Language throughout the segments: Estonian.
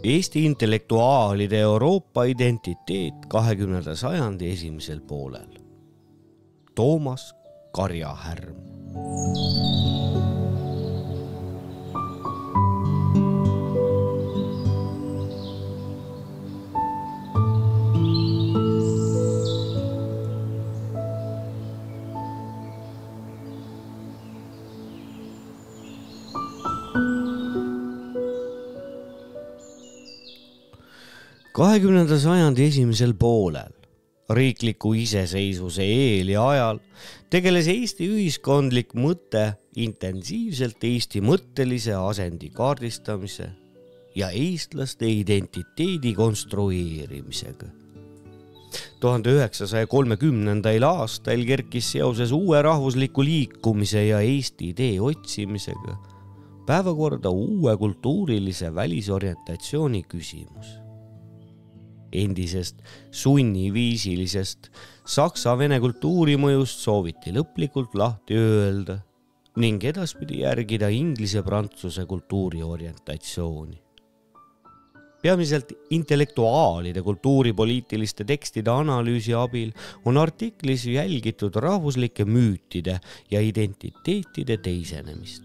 Eesti intellektuaalide Euroopa identiteet 20. sajandi esimesel poolel. Toomas Karjahärm. Kahekümnenda sajandi esimesel poolel, riikliku iseseisvuse eel ja ajal, tegeles Eesti ühiskondlik mõte intensiivselt Eesti mõttelise asendi kaardistamise ja eestlaste identiteedi konstrueerimisega. 1930. aastal kerkis seoses uue rahvusliku liikumise ja Eesti idee otsimisega päevakorda uue kultuurilise välisorientatsiooni küsimus. Endisest sunniviisilisest saksa-vene kultuurimõjust sooviti lõplikult lahti öelda ning edaspidi järgida inglise-prantsuse kultuuriorientatsiooni. Peamiselt intellektuaalide kultuuripoliitiliste tekstide analüüsi abil on artiklis jälgitud rahvuslike müütide ja identiteetide teisenemist.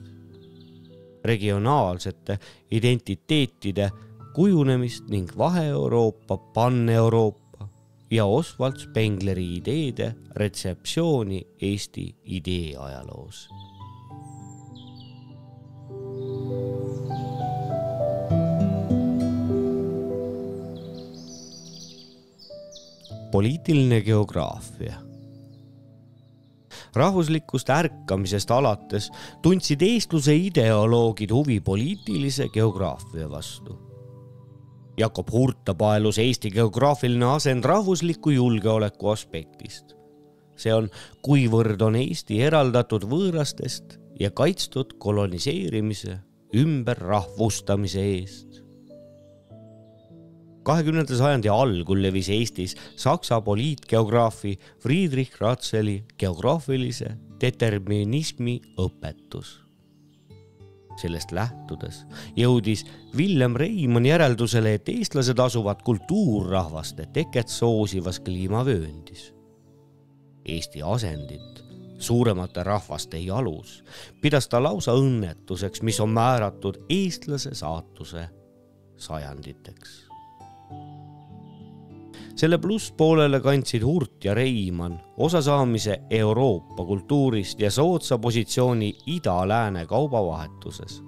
Regionaalsete identiteetide kujunemist ning Vahe-Euroopa, Pan-Euroopa ja Oswald Spengleri ideede retseptsiooni Eesti idee ajaloos. Poliitiline geograafia. Rahvuslikust ärkamisest alates tundsid eestluse ideoloogid huvi poliitilise geograafia vastu. Jakob Hurta paelus Eesti geograafiline asend rahvusliku julgeoleku aspektist. See on, kuivõrd on Eesti eraldatud võõrastest ja kaitstud koloniseerimise, ümberrahvustamise eest. 20. sajandi algul levis Eestis saksa poliitgeograafi Friedrich Ratzeli geograafilise determinismi õpetus. Sellest lähtudes jõudis Villem Reimann järeldusele, et eestlased asuvad kultuurrahvaste teket soosivas kliimavööndis. Eesti asendit suuremate rahvaste jalus pidas ta lausa õnnetuseks, mis on määratud eestlase saatuse sajanditeks. Selle plusspoolele kandsid Hurt ja Reimann osasaamise Euroopa kultuurist ja soodsa positsiooni ida-lääne kaubavahetuses.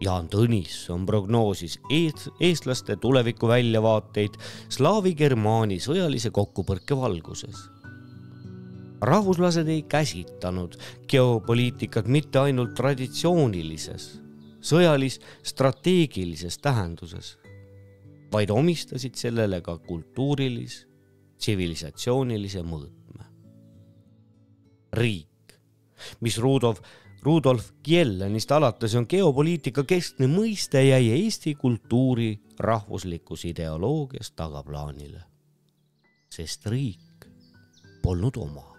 Jaan Tõnisson prognoosis eestlaste tuleviku väljavaateid slaavi-germaani sõjalise kokkupõrke valguses. Rahvuslased ei käsitanud geopoliitikat mitte ainult traditsioonilises, sõjalis-strateegilises tähenduses, vaid omistasid sellele ka kultuurilis, tsivilisatsioonilise mõõtme. Riik, mis Rudolf Kiellanist alates on geopoliitika keskne mõiste, jäi Eesti kultuuri rahvuslikus ideoloogias tagaplaanile, sest riik polnud oma.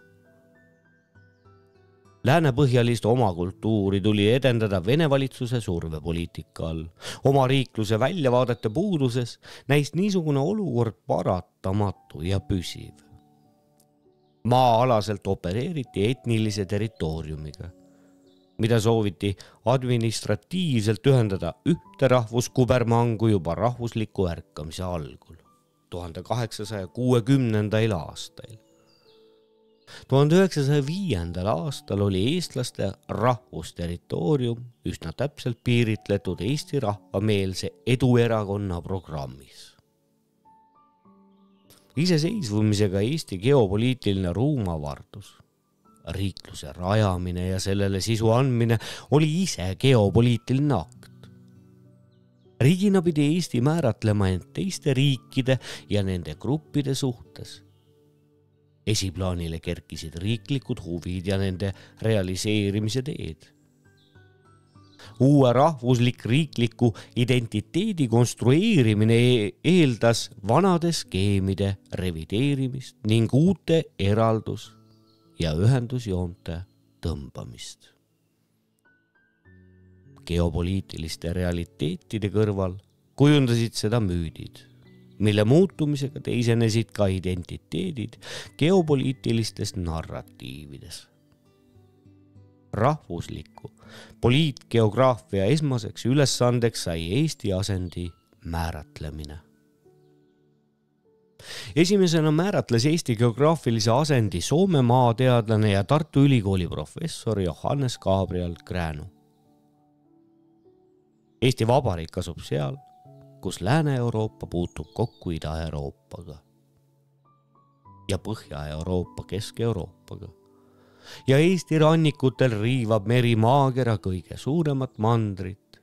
Läänepõhjalist oma kultuuri tuli edendada Vene valitsuse survepoliitika all. Oma riikluse väljavaadete puuduses näis niisugune olukord paratamatu ja püsiv. Maa-alaselt opereeriti etnilise territooriumiga, mida sooviti administratiivselt ühendada ühte rahvuskubermangu juba rahvusliku ärkamise algul, 1860. aastal. 1905. aastal oli eestlaste rahvusterritoorium üsna täpselt piiritletud Eesti rahvameelse eduerakonna programmis. Iseseisvumisega Eesti geopoliitiline ruumavardus, riikluse rajamine ja sellele sisu andmine oli ise geopoliitiline akt. Riigina pidi Eesti määratlema end teiste riikide ja nende gruppide suhtes. Esiplaanile kerkisid riiklikud huvid ja nende realiseerimise teed. Uue rahvuslik riikliku identiteedi konstrueerimine eeldas vanade skeemide revideerimist ning uute eraldus- ja ühendusjoonte tõmbamist. Geopoliitiliste realiteetide kõrval kujundasid seda müüdid, mille muutumisega teisenesid ka identiteedid geopoliitilistes narratiivides. Rahvusliku poliitgeograafia esmaseks ülesandeks sai Eesti asendi määratlemine. Esimesena määratles Eesti geograafilise asendi Soome maateadlane ja Tartu Ülikooli professor Johannes Gabriel Gränu. Eesti Vabariik asub seal, kus Lääne-Euroopa puutub kokku Ida-Euroopaga ja Põhja-Euroopa Kesk-Euroopaga. Ja Eesti rannikutel riivab meri maakera kõige suuremat mandrit,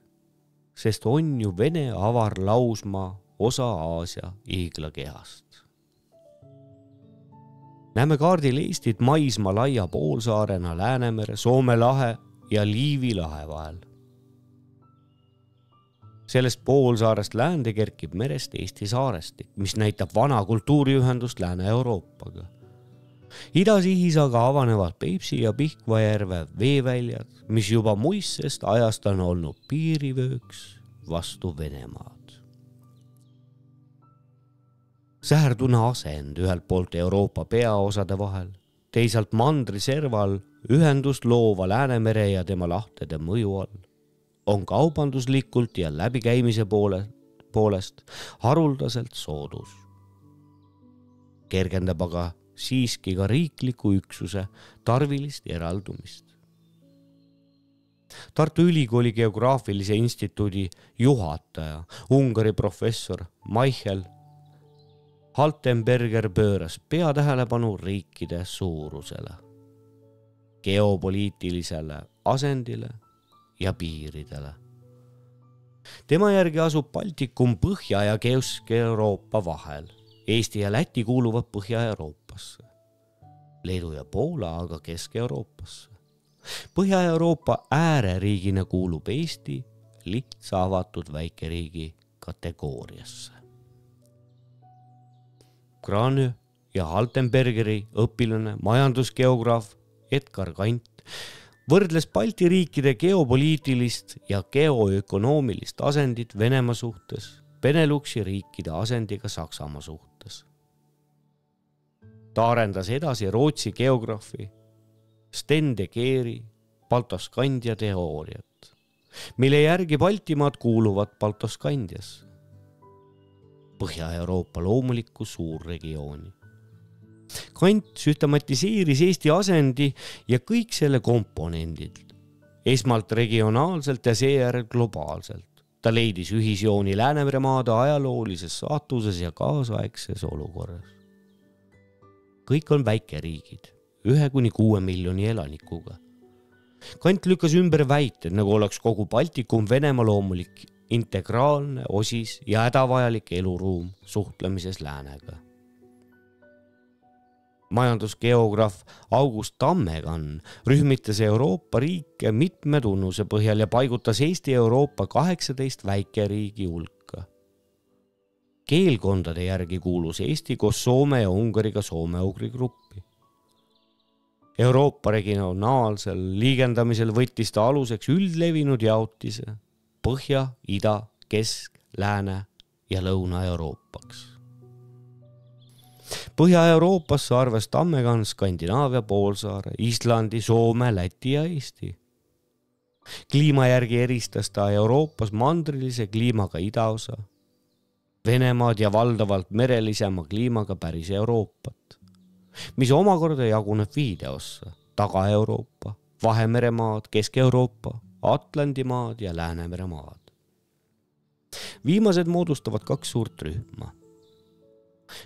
sest on ju Vene avarlausmaa osa Aasia iiglakehast. Näeme kaardil Eestit maismaa laia poolsaarena Läänemere, Soome lahe ja Liivi lahe vahel. Sellest poolsaarest läände kerkib merest Eesti saarestik, mis näitab vana kultuuriühendust Lääne-Euroopaga. Idasihis aga avanevad Peipsi ja Pihkva järve veeväljad, mis juba muistsest ajast on olnud piirivööks vastu Venemaad. Sährdune asend ühelt poolt Euroopa peaosade vahel, teisalt mandri serval ühendust loova Läänemere ja tema lahtede mõju all, on kaubanduslikult ja läbikäimise poolest haruldaselt soodus. Kergendab aga siiski ka riikliku üksuse tarvilist eraldumist. Tartu Ülikooli geograafilise instituudi juhataja, Ungari professor Michael Haltenberger pööras peatähelepanu riikide suurusele, geopoliitilisele asendile ja piiridele. Tema järgi asub Baltikum Põhja- ja Kesk-Euroopa vahel. Eesti ja Läti kuuluvad Põhja-Euroopasse, Leedu ja Poola aga Kesk-Euroopasse. Põhja-Euroopa ääreriigina kuulub Eesti lihtsa avatud väikeriigi kategooriasse. Gränu ja Haltenbergeri õpilane, majandusgeograaf Edgar Kant võrdles Balti riikide geopoliitilist ja geoökonoomilist asendit Venemaa suhtes Beneluxi riikide asendiga Saksamaa suhtes. Ta arendas edasi Rootsi geograafi Sten de Geeri Baltoskandia teooriat, mille järgi Baltimaad kuuluvad Baltoskandiasse, Põhja-Euroopa loomulikku suurregiooni. Kant süstematiseeris Eesti asendi ja kõik selle komponendid, esmalt regionaalselt ja seejärel globaalselt. Ta leidis ühisjooni Läänemeremaade ajaloolises saatuses ja kaasaegses olukorras. Kõik on väikeriigid, 1–6 miljoni elanikuga. Kant lükkas ümber väited, nagu oleks kogu Baltikum Venemaa loomulik integraalne osis ja hädavajalik eluruum suhtlemises Läänega. Majandusgeograaf August Tammekann rühmitas Euroopa riike mitme tunnuse põhjal ja paigutas Eesti Euroopa 18 väikeriigi hulka. Keelkondade järgi kuulus Eesti koos Soome ja Ungariga soome-ugri gruppi. Euroopa regionaalsel liigendamisel võttis ta aluseks üldlevinud jaotise Põhja, Ida, Kesk, Lääne ja Lõuna-Euroopaks. Põhja-Euroopasse arvas Tammekann Skandinaavia poolsaare, Islandi, Soome, Läti ja Eesti. Kliima järgi eristas ta Euroopas mandrilise kliimaga idaosa, Venemaad ja valdavalt merelisema kliimaga päris Euroopat, mis omakorda jaguneb 5 ossa: Taga-Euroopa, Vahemeremaad, Kesk-Euroopa, Atlandimaad ja Läänemeremaad. Viimased moodustavad 2 suurt rühma: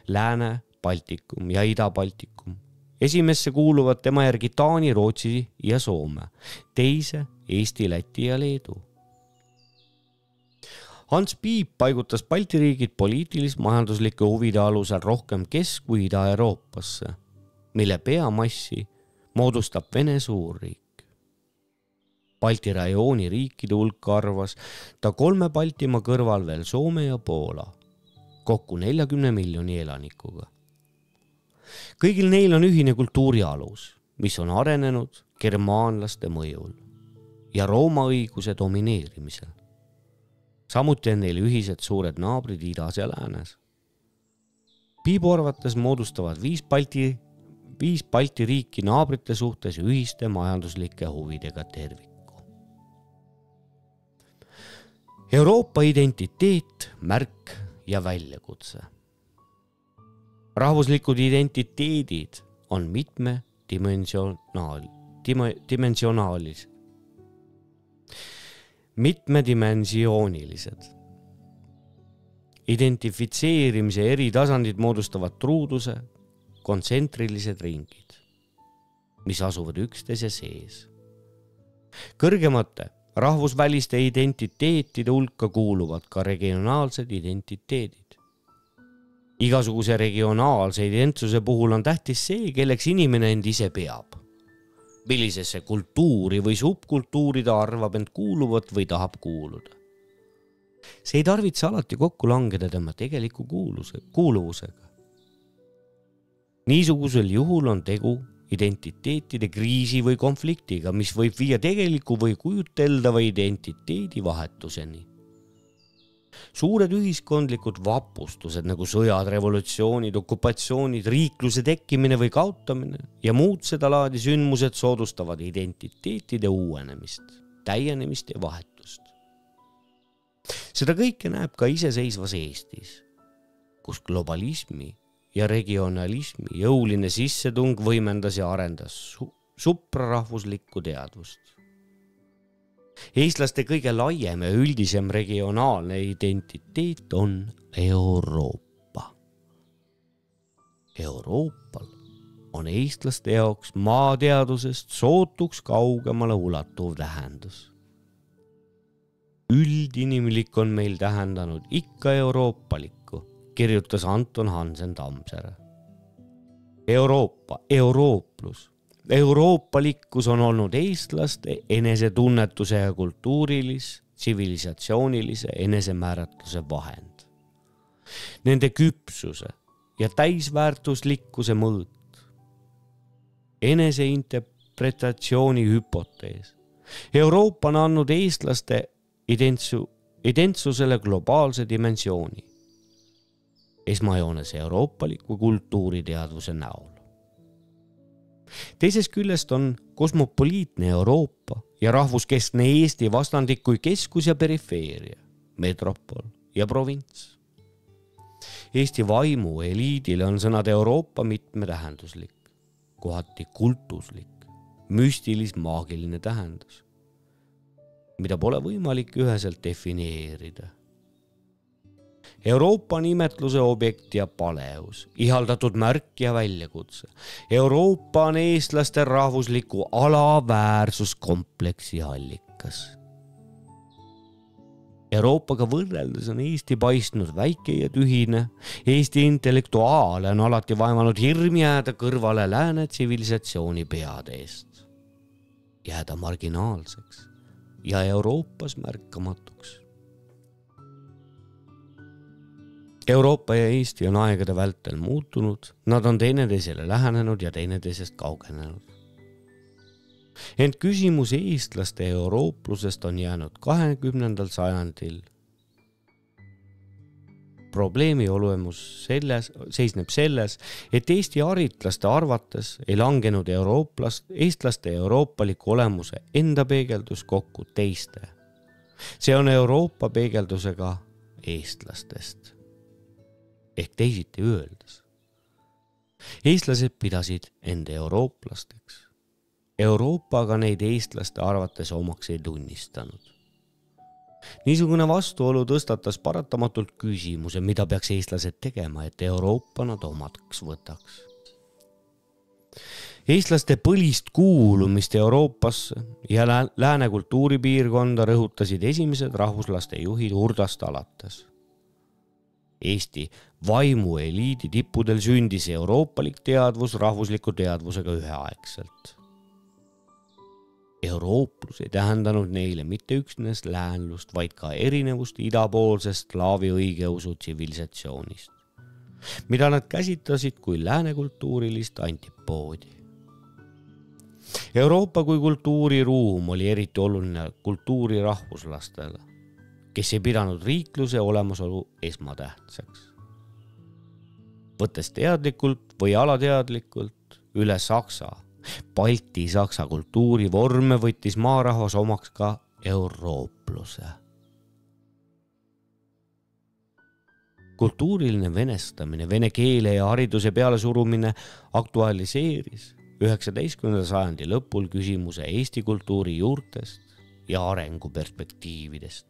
Lääne Baltikum ja Ida-Baltikum. Esimesse kuuluvad tema järgi Taani, Rootsi ja Soome, teise Eesti, Läti ja Leedu. Hans Piip paigutas Balti riigid poliitilis-majanduslike huvide alusel rohkem Kesk- kui Ida-Euroopasse, mille peamassi moodustab Vene suurriik. Balti rajooni riikide hulka arvas ta 3 Baltimaa kõrval veel Soome ja Poola, kokku 40 miljoni elanikuga. Kõigil neil on ühine kultuuri alus, mis on arenenud germaanlaste mõjul ja Rooma õiguse domineerimisel. Samuti on neil ühised suured naabrid idas ja läänes. Piibu arvates moodustavad viis Balti riiki naabrite suhtes ühiste majanduslike huvidega terviku. Euroopa identiteet, märk ja väljakutse. Rahvuslikud identiteedid on mitmedimensioonilised. Identifitseerimise eri tasandid moodustavad truuduse, kontsentrilised ringid, mis asuvad üksteise sees. Kõrgemate rahvusväliste identiteetide hulka kuuluvad ka regionaalsed identiteedid. Igasuguse regionaalse identsuse puhul on tähtis see, kelleks inimene end ise peab. Millisesse kultuuri või subkultuuri ta arvab end kuuluvat või tahab kuuluda. See ei tarvitse alati kokku langeda tema tegeliku kuuluvusega. Niisugusel juhul on tegu identiteetide kriisi või konfliktiga, mis võib viia tegeliku või kujuteldava identiteedi vahetuseni. Suured ühiskondlikud vapustused nagu sõjad, revolutsioonid, okupatsioonid, riikluse tekkimine või kaotamine ja muud seda laadi sündmused soodustavad identiteetide uuenemist, täienemist ja vahetust. Seda kõike näeb ka iseseisvas Eestis, kus globalismi ja regionalismi jõuline sissetung võimendas ja arendas suprarahvuslikku teadvust. Eestlaste kõige laiem ja üldisem regionaalne identiteet on Euroopa. Euroopal on eestlaste jaoks maateadusest sootuks kaugemale ulatuv tähendus. Üldinimlik on meil tähendanud ikka euroopalikku, kirjutas Anton Hansen Tammsaare. Euroopa, eurooplus. Euroopalikkus on olnud eestlaste enesetunnetuse ja tsivilisatsioonilise enesemääratluse vahend. Nende küpsuse ja täisväärtuslikkuse mõõt. Eneseinterpretatsiooni hüpotees. Euroopa on andnud eestlaste identsusele globaalse dimensiooni. Esmajoones euroopaliku kultuuriteadvuse näol. Teisest küljest on kosmopoliitne Euroopa ja rahvuskeskne Eesti vastandik kui keskus ja perifeeria, metropol ja provints. Eesti vaimu eliidile on sõnad Euroopa mitmetähenduslik, kohati kultuslik, müstilis-maagiline tähendus, mida pole võimalik üheselt defineerida. Euroopa nimetluse objekt ja paleus, ihaldatud märk ja väljakutse. Euroopa on eestlaste rahvusliku alaväärsuskompleksi allikas. Euroopaga võrreldes on Eesti paistnud väike ja tühine. Eesti intellektuaale on alati vaevanud hirm jääda kõrvale lääne tsivilisatsiooni peade eest. Jääda marginaalseks ja Euroopas märkamatuks. Euroopa ja Eesti on aegade vältel muutunud, nad on teineteisele lähenenud ja teineteisest kaugenenud. Ent küsimus eestlaste eurooplusest on jäänud 20. sajandil. Probleemi olemus seisneb selles, et Eesti haritlaste arvates ei langenud eestlaste euroopaliku olemuse enda peegeldus kokku teiste. See on Euroopa peegeldusega eestlastest. Ehk teisiti öeldes. Eestlased pidasid enda eurooplasteks. Euroopa aga neid eestlaste arvates omaks ei tunnistanud. Niisugune vastuolu tõstatas paratamatult küsimuse, mida peaks eestlased tegema, et Euroopa nad omaks võtaks. Eestlaste põlist kuulumist Euroopasse ja lääne kultuuripiirkonda rõhutasid esimesed rahvuslaste juhid Urdast alates. Eesti vaimu eliidi tippudel sündis euroopalik teadvus rahvusliku teadvusega üheaegselt. Eurooplus ei tähendanud neile mitte üksnes läänlust, vaid ka erinevust idapoolsest slaavi õigeusu tsivilisatsioonist, mida nad käsitlesid kui läänekultuurilist antipoodi. Euroopa kui kultuuriruum oli eriti oluline kultuurirahvuslastele, kes ei pidanud riikluse olemasolu esmatähtsaks. Võttes teadlikult või alateadlikult üle Balti-Saksa kultuurivorme, võttis maarahvas omaks ka euroopluse. Kultuuriline venestamine, vene keele ja hariduse pealesurumine aktualiseeris 19. sajandi lõpul küsimuse Eesti kultuuri juurtest ja arenguperspektiividest.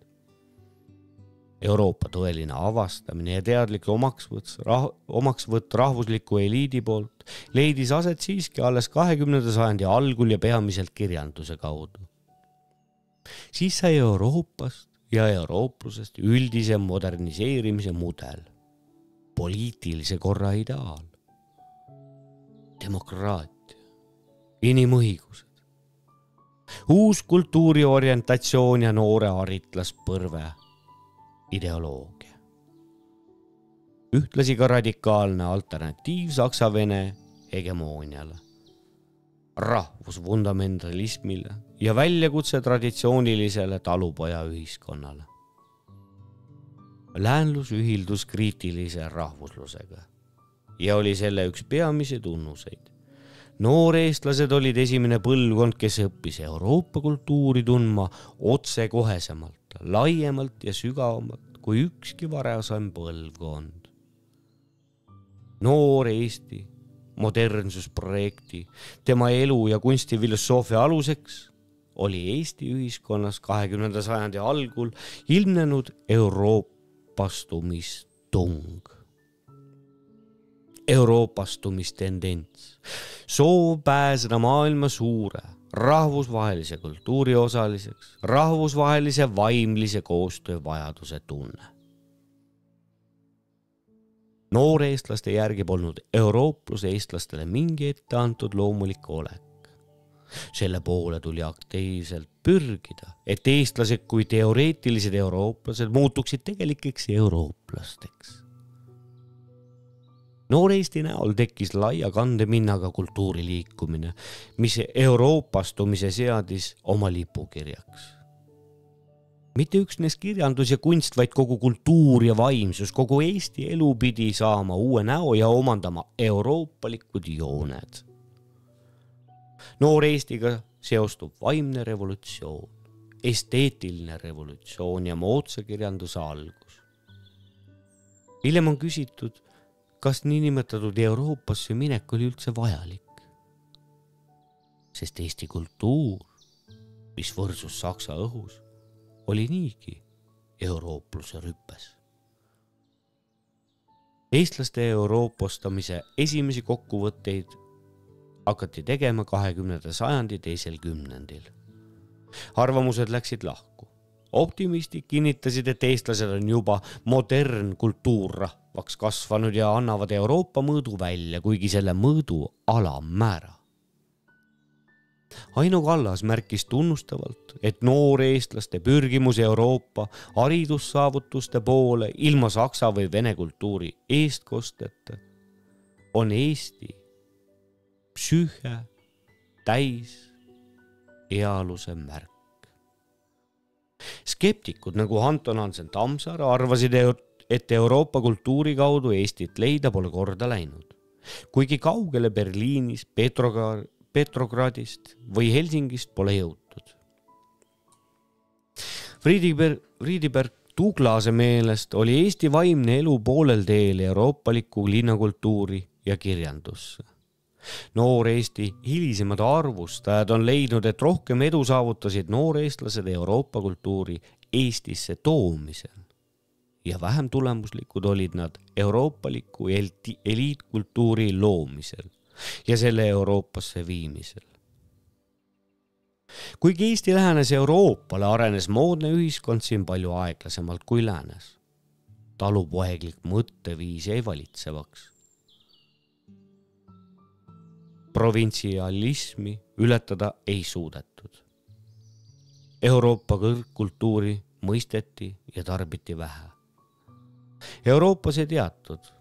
Euroopa tõeline avastamine ja teadlik omaksvõtt rahvusliku eliidi poolt leidis aset siiski alles 20. sajandi algul ja peamiselt kirjanduse kaudu. Siis sai Euroopast ja eurooplusest üldise moderniseerimise mudel, poliitilise korra ideaal, demokraatia, inimõigused, uus kultuuriorientatsioon ja noore haritlaspõrve ideoloogia. Ühtlasi ka radikaalne alternatiiv saksa-vene hegemooniale, rahvusfundamentalismile ja väljakutse traditsioonilisele talupoja ühiskonnale. Läänlus ühildus kriitilise rahvuslusega ja oli selle üks peamisi tunnuseid. Nooreestlased olid esimene põlvkond, kes õppis Euroopa kultuuri tundma otsekohesemalt, laiemalt ja sügavamalt kui ükski varasem põlvkond. Noor Eesti modernsusprojekti, tema elu ja kunstifilosoofia aluseks oli Eesti ühiskonnas 20. sajandi algul ilmnenud euroopastumistung. Euroopastumistendents, soov pääseda maailma suure, rahvusvahelise kultuuri osaliseks, rahvusvahelise vaimlise koostöö vajaduse tunne. Nooreestlaste järgi polnud eurooplus eestlastele mingi ette antud loomulik olek. Selle poole tuli aktiivselt pürgida, et eestlased kui teoreetilised eurooplased muutuksid tegelikeks eurooplasteks. Noor Eesti näol tekkis laia kandeminnaga kultuuriliikumine, mis euroopastumise seadis oma lipukirjaks. Mitte üksnes kirjandus ja kunst, vaid kogu kultuur ja vaimsus, kogu Eesti elu pidi saama uue näo ja omandama euroopalikud jooned. Noor Eestiga seostub vaimne revolutsioon, esteetiline revolutsioon ja moodsa kirjanduse algus. Hiljem on küsitud, kas niinimetatud Euroopasse minek oli üldse vajalik, sest Eesti kultuur, mis võrsus Saksa õhus, oli niigi euroopluse rüppes. Eestlaste euroopastamise esimesi kokkuvõtteid hakati tegema 20. sajandi teisel kümnendil. Arvamused läksid lahku. Optimistid kinnitasid, et eestlased on juba modern kultuurrahvaks kasvanud ja annavad Euroopa mõõdu välja, kuigi selle mõõdu alammäära. Aino Kallas märkis tunnustavalt, et noor eestlaste pürgimus Euroopa haridussaavutuste poole ilma saksa või vene kultuuri eestkosteta on Eesti psüühe täis ealuse märk. Skeptikud nagu Anton Hansen Tammsaare arvasid, et Euroopa kultuuri kaudu Eestit leida pole korda läinud. Kuigi kaugele Berliinis, Petrogradist või Helsingist pole jõutud. Friedrich Tuglase meelest oli Eesti vaimne elu poolel teel euroopaliku linnakultuuri ja kirjandusse. Noor Eesti hilisemad arvustajad on leidnud, et rohkem edu saavutasid nooreestlased Euroopa kultuuri Eestisse toomisel ja vähem tulemuslikud olid nad euroopaliku eliitkultuuri loomisel ja selle Euroopasse viimisel. Kuigi Eesti lähenes Euroopale, arenes moodne ühiskond siin palju aeglasemalt kui läänes. Talupoeglik mõtteviis jäi valitsevaks. Provintsialismi ületada ei suudetud. Euroopa kõrgkultuuri mõisteti ja tarbiti vähe. Euroopas ei teatud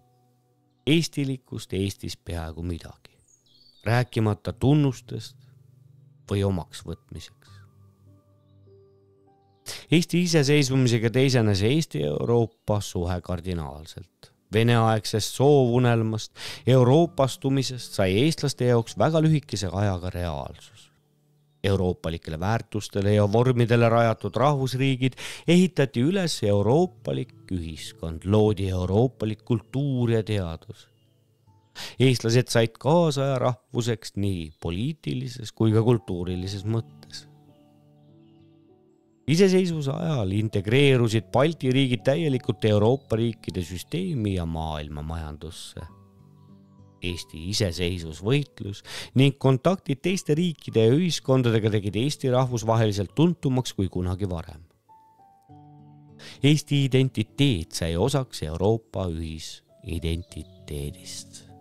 eestilikust Eestis peaaegu midagi, rääkimata tunnustest või omaks võtmiseks. Eesti iseseisvumisega teisenes Eesti-Euroopa suhe kardinaalselt. Vene-aegsest soovunelmast, euroopastumisest sai eestlaste jaoks väga lühikese ajaga reaalsus. Euroopalikele väärtustele ja vormidele rajatud rahvusriigid ehitati üles euroopalik ühiskond, loodi euroopalik kultuur ja teadus. Eestlased said kaasaja rahvuseks nii poliitilises kui ka kultuurilises mõttes. Iseseisvuse ajal integreerusid Balti riigid täielikult Euroopa riikide süsteemi ja maailma majandusse. Eesti iseseisvusvõitlus ning kontaktid teiste riikide ja ühiskondadega tegid Eesti rahvusvaheliselt tuntumaks kui kunagi varem. Eesti identiteet sai osaks Euroopa ühisidentiteedist.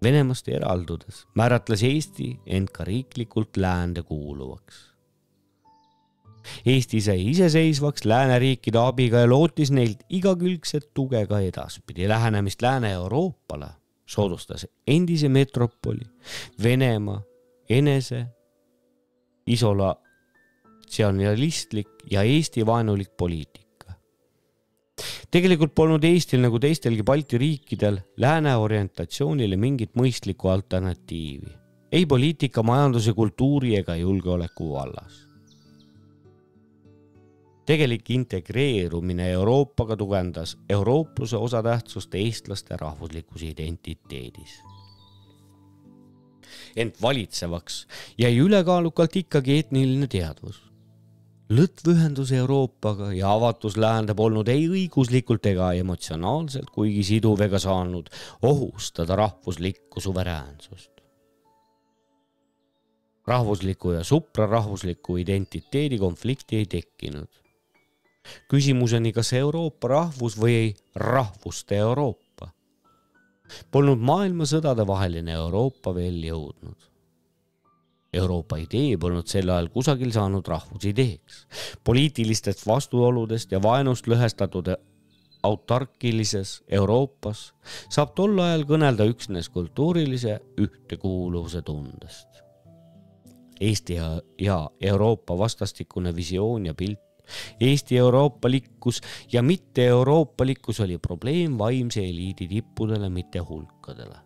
Venemaast eraldudes määratles Eesti end ka riiklikult läände kuuluvaks. Eesti sai iseseisvaks lääneriikide abiga ja lootis neilt igakülgset tuge ka edaspidi. Lähenemist Lääne-Euroopale soodustas endise metropoli Venemaa enese isolatsionalistlik ja Eesti vaenulik poliitika. Tegelikult polnud Eestil nagu teistelgi Balti riikidel lääne orientatsioonile mingit mõistlikku alternatiivi. Ei poliitika, majanduse, kultuuri ega julgeoleku vallas. Tegelik integreerumine Euroopaga tugevdas euroopluse osatähtsust eestlaste rahvuslikus identiteedis. Ent valitsevaks jäi ülekaalukalt ikkagi etniline teadvus. Lõtvühendus Euroopaga ja avatus läände polnud ei õiguslikult ega emotsionaalselt kuigi siduv ega saanud ohustada rahvuslikku suveräänsust. Rahvusliku ja suprarahvusliku identiteedi konflikti ei tekkinud. Küsimuseni, kas Euroopa rahvus või rahvuste Euroopa. Polnud maailmasõdade vaheline Euroopa veel jõudnud. Euroopa idee polnud sel ajal kusagil saanud rahvusideeks. Poliitilistest vastuoludest ja vaenust lõhestatud autarkilises Euroopas saab tol ajal kõnelda üksnes kultuurilise ühtekuuluvuse tundest. Eesti ja Euroopa vastastikune visioon ja pilt, Eesti euroopalikkus ja mitte euroopalikkus oli probleem vaimse eliidi tippudele, mitte hulkadele.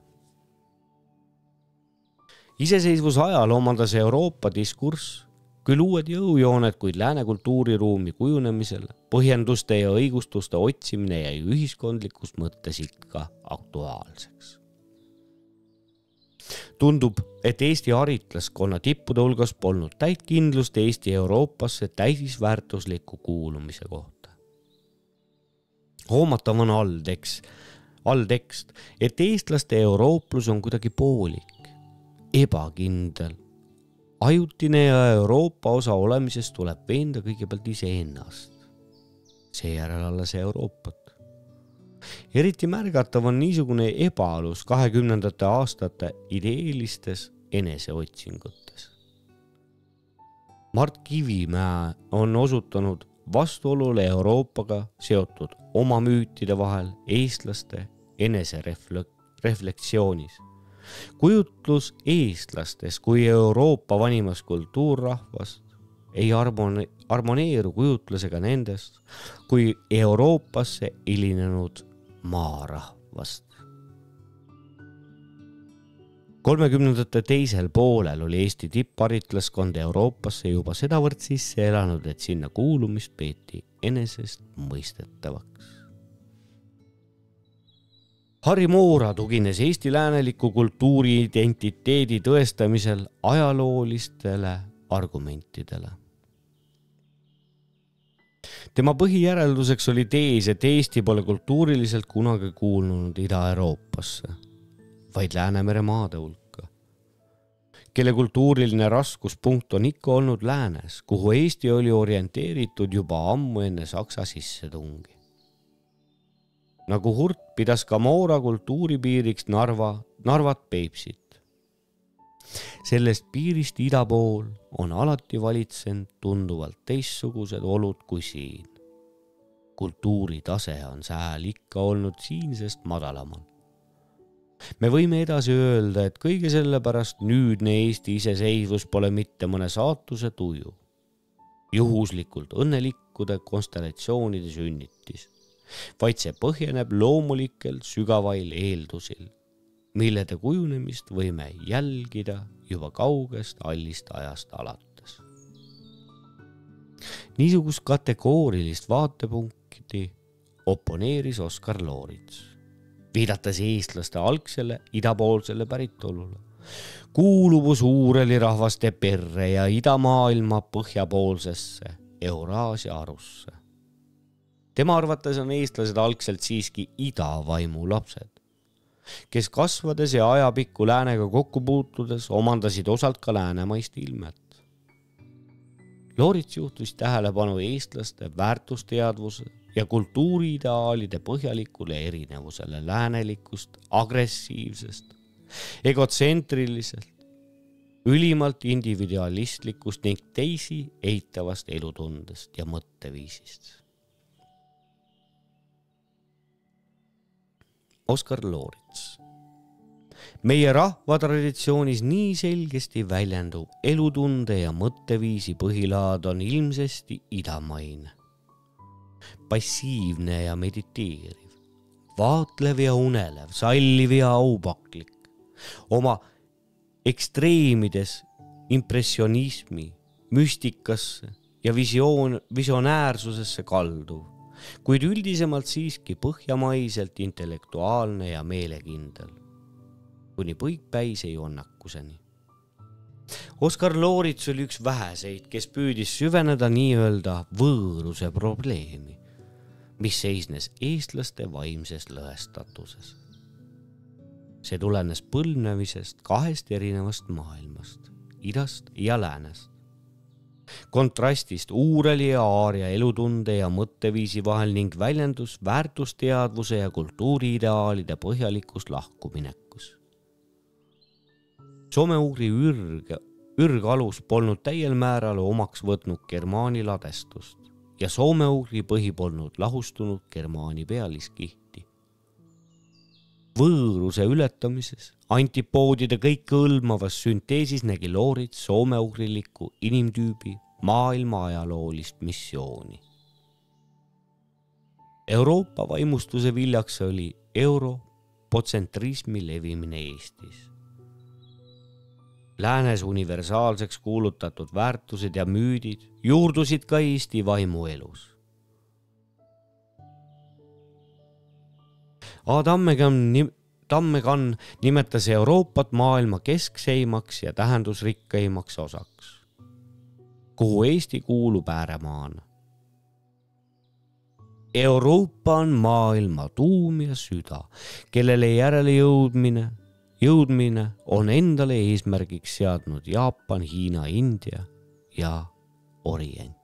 Iseseisvuse ajal omandas Euroopa diskurss küll uued jõujooned, kuid lääne kultuuriruumi kujunemisel põhjenduste ja õigustuste otsimine jäi ühiskondlikus mõttes ikka aktuaalseks. Tundub, et Eesti haritlaskonna tippude hulgas polnud täit kindlust Eesti Euroopasse täisväärtusliku kuulumise kohta. Hoomatav on alltekst, et eestlaste eurooplus on kuidagi poolik, ebakindel, ajutine ja Euroopa osa olemisest tuleb veenda kõigepealt iseennast, seejärel alles Euroopat. Eriti märgatav on niisugune ebaalus 20. aastate ideelistes eneseotsingutes. Mart Kivimäe on osutanud vastuolule Euroopaga seotud oma müütide vahel eestlaste enesereflektsioonis. Kujutlus eestlastest kui Euroopa vanimas kultuurrahvast ei harmoneeru kujutlusega nendest kui Euroopasse ilinenud maarahvast. 30. teisel poolel oli Eesti tippharitlaskond Euroopasse juba sedavõrd sisse elanud, et sinna kuulumist peeti enesest mõistetavaks. Harri Moora tugines Eesti lääneliku kultuuri identiteedi tõestamisel ajaloolistele argumentidele. Tema põhijärelduseks oli tees, et Eesti pole kultuuriliselt kunagi kuulunud Ida-Euroopasse, vaid Läänemere maade hulka, kelle kultuuriline raskuspunkt on ikka olnud läänes, kuhu Eesti oli orienteeritud juba ammu enne Saksa sissetungi. Nagu Hurt pidas ka Moora kultuuripiiriks Narvat Peipsit. Sellest piirist ida pool on alati valitsenud tunduvalt teistsugused olud kui siin. Kultuuritase on sääl ikka olnud siinsest madalamal. Me võime edasi öelda, et kõige selle pärast nüüdne Eesti iseseisvus pole mitte mõne saatuse tuju, juhuslikult õnnelikkude konstellatsioonide sünnitis, vaid see põhjeneb loomulikel sügavail eeldusil, millede kujunemist võime jälgida juba kaugest allist ajast alates. Niisugust kategoorilist vaatepunkti oponeeris Oskar Loorits, viidates eestlaste algsele idapoolsele päritolule, kuuluvus uureli rahvaste perre ja idamaailma põhjapoolsesse Euraasia arusse. Tema arvates on eestlased algselt siiski idavaimu lapsed, kes kasvades ja ajapikku läänega kokku puutudes omandasid osalt ka läänemaist ilmet. Loorits juhtus tähelepanu eestlaste väärtusteadvuse ja kultuuriideaalide põhjalikule erinevusele läänelikust, agressiivsest, egotsentriliselt, ülimalt individualistlikust ning teisi eitavast elutundest ja mõtteviisist. Oskar Loorits. Meie rahvatraditsioonis nii selgesti väljendub elutunde ja mõtteviisi põhilaad on ilmsesti idamaine, passiivne ja mediteeriv, vaatlev ja unelev, salliv ja aupaklik, oma ekstreemides impressionismi, müstikasse ja visionäärsusesse kalduv, kuid üldisemalt siiski põhjamaiselt intellektuaalne ja meelekindel, kuni põikpäise jonnakuseni. Oskar Loorits oli üks väheseid, kes püüdis süveneda nii-öelda võõruse probleemi, mis seisnes eestlaste vaimses lõhestatuses. See tulenes põlvnemisest kahest erinevast maailmast, idast ja läänest. Kontrastist uureli ja aaria elutunde ja mõtteviisi vahel ning väljendus väärtusteadvuse ja kultuuriideaalide põhjalikus lahkuminekus. Soome-ugri ürgalus polnud täiel määral omaks võtnud germaani ladestust ja soome-ugri põhi polnud lahustunud germaani pealiskihti. Võõruse ületamises, antipoodide kõikehõlmavas sünteesis nägi Loorits soome-ugriliku inimtüübi maailma ajaloolist missiooni. Euroopa vaimustuse viljaks oli europotsentrismi levimine Eestis. Läänes universaalseks kuulutatud väärtused ja müüdid juurdusid ka Eesti vaimuelus. A. Tammekann nimetas Euroopat maailma keskseimaks ja tähendusrikkaimaks osaks, kuhu Eesti kuulub ääremaana. Euroopa on maailma tuum ja süda, kellele järele jõudmine on endale eesmärgiks seadnud Jaapan, Hiina, India ja Orient.